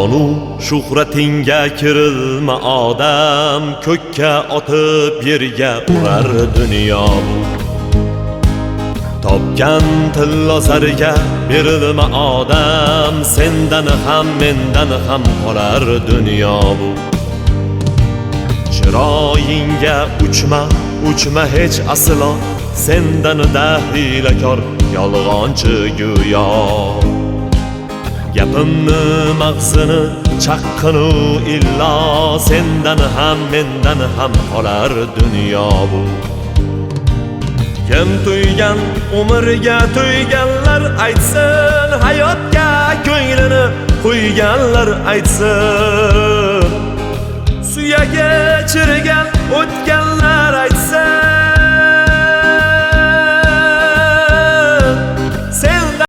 Shonu shuhratingga kirilma odam, ko'kka otib yerga urar dunyo bu. Topgan tillo zariga berilma odam, sendan ham mendan ham qolar dunyo bu. Chiroyingga uchma hech aslo, sendan dahlilakor yolg'onchi go'yo. Gapimni mag'zini chaqqinu illo, sendan ham mendan ham qolar dunyo bu. Kim to'ygan umrga to'yganlar aytsin, hayotga ko'nglini qo'yganlar aytsin. Suyagi chirigan o'tgan